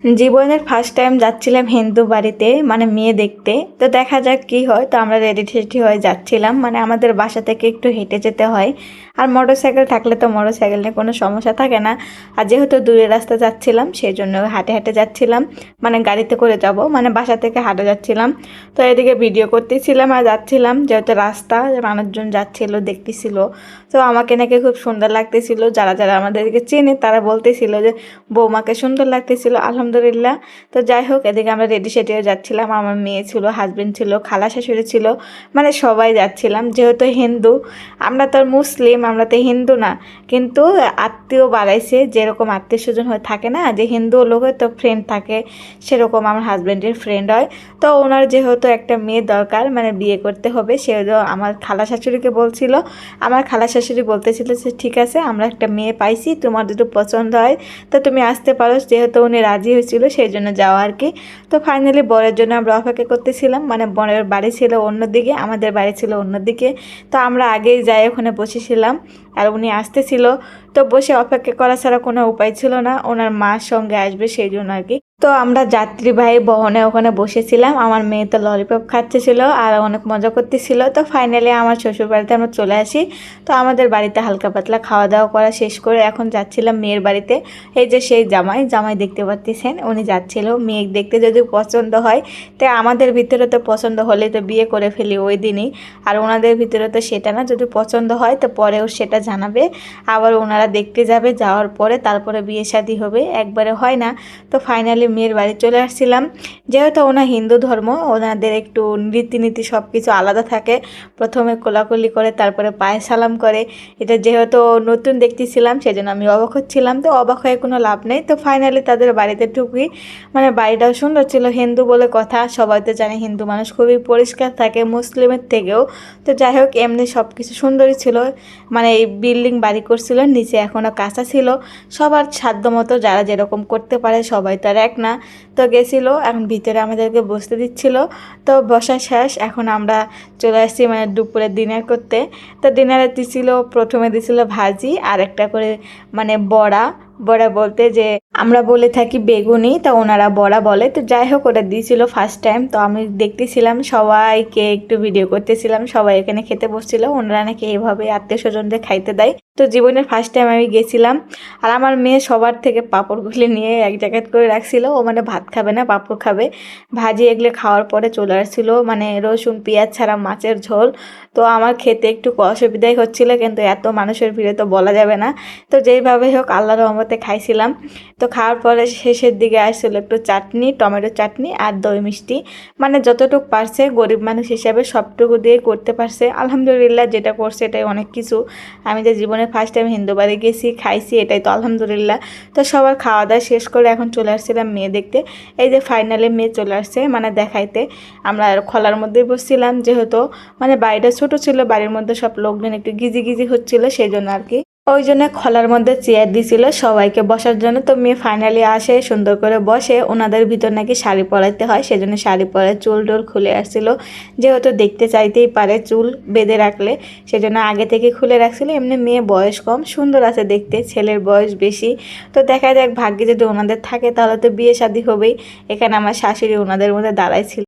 জীবনের first time যাচ্ছিলাম হিন্দু বাড়িতে, মানে মেয়ে দেখতে। তো দেখা যাক কি হয়। তো আমরা রেডি টেডি হয়ে যাচ্ছিলাম, মানে আমাদের বাসা থেকে একটু হেঁটে যেতে হয়। আর মোটরসাইকেল থাকলে তো মোটরসাইকেল নিয়ে কোনো সমস্যা থাকে না। আর যেহেতু দূরের রাস্তা যাচ্ছিলাম সেই জন্য হাঁটে হাঁটে যাচ্ছিলাম, মানে গাড়িতে করে যাব, মানে বাসা থেকে হাঁটে যাচ্ছিলাম। তো এদিকে ভিডিও করতেছিলাম আর যাচ্ছিলাম, যেহেতু রাস্তা মানুষজন যাচ্ছিল দেখতেছিল। তো আমাকে নাকি খুব সুন্দর লাগতেছিল, যারা যারা আমাদেরকে চেনে তারা বলতেছিল যে বৌমাকে সুন্দর লাগতেছিল, আলহামদুলিল্লাহ। তো যাই হোক, এদিকে আমরা রেডি সেডিও যাচ্ছিলাম। আমার মেয়ে ছিল, হাজবেন্ড ছিল, খালা শাশুড়ি ছিল, মানে সবাই যাচ্ছিলাম। যেহেতু হিন্দু, আমরা তো আর মুসলিম, আমরা তো হিন্দু না, কিন্তু আত্মীয় বাড়াইছে, যেরকম আত্মীয় স্বজন হয়ে থাকে না, যে হিন্দু লোকের তো ফ্রেন্ড থাকে, সেরকম আমার হাজব্যান্ডের ফ্রেন্ড হয়। তো ওনার যেহেতু একটা মেয়ে দরকার, মানে বিয়ে করতে হবে, সেহেতু আমার খালা শাশুড়িকে বলছিল। আমার খালা শাশুড়ি বলতেছিল যে ঠিক আছে, আমরা একটা মেয়ে পাইছি, তোমার যদি পছন্দ হয় তো তুমি আসতে পারো। যেহেতু উনি রাজি হয়েছিল সেই জন্য যাওয়া আর কি। তো ফাইনালি বরের জন্য আমরা অপেক্ষা করতেছিলাম, মানে বরের বাড়ি ছিল অন্যদিকে, আমাদের বাড়ি ছিল অন্যদিকে। তো আমরা আগেই যাই ওখানে বসেছিলাম, আর উনি আসতেছিল। তো বসে অপেক্ষা করা ছাড়া কোনো উপায় ছিল না, ওনার মার সঙ্গে আসবে সেই জন্য আর কি। তো আমরা যাত্রীবাহী বহনে ওখানে বসেছিলাম, আমার মেয়ে তো ললিপপ খাচ্ছিল আর অনেক মজা করতেছিল। তো ফাইনালি আমার শ্বশুর বাড়িতে আমরা চলে আসি। তো আমাদের বাড়িতে হালকা পাতলা খাওয়া দাওয়া করা শেষ করে এখন যাচ্ছিলাম মেয়ের বাড়িতে। এই যে সেই জামাই জামাই দেখতে পাচ্ছেন, উনি যাচ্ছিল মেয়ে দেখতে। যদি পছন্দ হয় তো আমাদের ভিতরে তো পছন্দ হলে তো বিয়ে করে ফেলি ওই দিনই, আর ওনাদের ভিতরে তো সেটা না, যদি পছন্দ হয় তো পরেও সেটা জানাবে। আবার ওনারা দেখতে যাবে, যাওয়ার পরে তারপরে বিয়ে শাদী হবে, একবারে হয় না। তো ফাইনালি মেয়ের বাড়ি চলে আসছিলাম। যেহেতু ওনার হিন্দু ধর্ম, ওনাদের একটু রীতিনীতি সব কিছু আলাদা থাকে। প্রথমে কোলাকুলি করে তারপরে পায়ে সালাম করে। এটা যেহেতু নতুন দেখতেছিলাম সেজন্য আমি অবাক হচ্ছিলাম। তো অবাক হয়ে কোনো লাভ নেই। তো ফাইনালি তাদের বাড়িতে ঢুকি, মানে বাড়িটাও সুন্দর ছিল, হিন্দু বলে কথা, সবাই তো জানে হিন্দু মানুষ খুবই পরিষ্কার থাকে মুসলিমের থেকেও। তো যাই হোক, এমনি সব কিছু সুন্দরই ছিল। মানে এই বিল্ডিং বাড়ি করছিল, নিচে এখনও কাঁচা ছিল। সবার সাধ্য মতো যারা যেরকম করতে পারে, সবাই তো আর এক না। তো গেছিলো, এখন ভিতরে আমাদেরকে বসতে দিচ্ছিল। তো বসা শেষ, এখন আমরা চলে আসছি মানে দুপুরে ডিনার করতে। তো ডিনারে দিছিল, প্রথমে দিছিল ভাজি আর একটা করে মানে বড়া। বড়া বলতে যে আমরা বলে থাকি বেগুনি, তো ওনারা বড়া বলে। তো যাই হোক, ওটা দিয়েছিল ফার্স্ট টাইম। তো আমি দেখতেছিলাম, সবাইকে একটু ভিডিও করতেছিলাম, সবাই এখানে খেতে বসছিল। ওনারা নাকি এইভাবে আত্মীয় স্বজনদের খাইতে দেয়। তো জীবনের ফার্স্ট টাইম আমি গেছিলাম। আর আমার মেয়ে সবার থেকে পাঁপড়গুলি নিয়ে এক জায়গায় করে রাখছিল, ও মানে ভাত খাবে না, পাঁপড় খাবে। ভাজি এগুলো খাওয়ার পরে চলে আসছিলো, মানে রসুন পেঁয়াজ ছাড়া মাছের ঝোল। তো আমার খেতে একটু অসুবিধাই হচ্ছিলো, কিন্তু এত মানুষের ভিড়ে তো বলা যাবে না। তো যেইভাবে হোক আল্লাহর রহমতে খাইছিলাম। তো খাওয়ার পরে শেষের দিকে আসছিলো একটু চাটনি, টমেটো চাটনি আর দই মিষ্টি। মানে যতটুকু পারছে, গরিব মানুষ হিসাবে সবটুকু দিয়ে করতে পারছে, আলহামদুলিল্লাহ। যেটা করছে এটাই অনেক কিছু। আমি যে জীবনে ফার্স্ট টাইম হিন্দু বাড়ি গেছি, খাইছি, এটাই তো আলহামদুলিল্লাহ। তো সবার খাওয়া দাওয়া শেষ করে এখন চলে আসছিলাম মেয়ে দেখতে। এই যে ফাইনালি মেয়ে চলে আসছে মানে দেখাইতে। আমরা খলার মধ্যেই বসছিলাম, যেহেতু মানে বাড়িটা ছোট ছিল, বাড়ির মধ্যে সব লোকজন একটু গিজি গিজি হচ্ছিল, সেই জন্য আর কি। ওই জন্য খলার মধ্যে চেয়ার দিছিল সবাইকে বসার জন্য। তো মেয়ে ফাইনালি আসে, সুন্দর করে বসে। ওনাদের ভিতর নাকি শাড়ি পরাইতে হয়, সেজন্য শাড়ি পরে চুল টুল খুলে আসছিল। যেহেতু দেখতে চাইতেই পারে চুল বেঁধে রাখলে, সেজন্য আগে থেকে খুলে রাখছিল। এমনি মেয়ে বয়স কম, সুন্দর আছে দেখতে, ছেলের বয়স বেশি। তো দেখা যাক, ভাগ্যে যদি ওনাদের থাকে তাহলে তো বিয়ে শাদী হবেই। এখানে আমার শাশুড়ি ওনাদের মধ্যে দাঁড়াইছিল।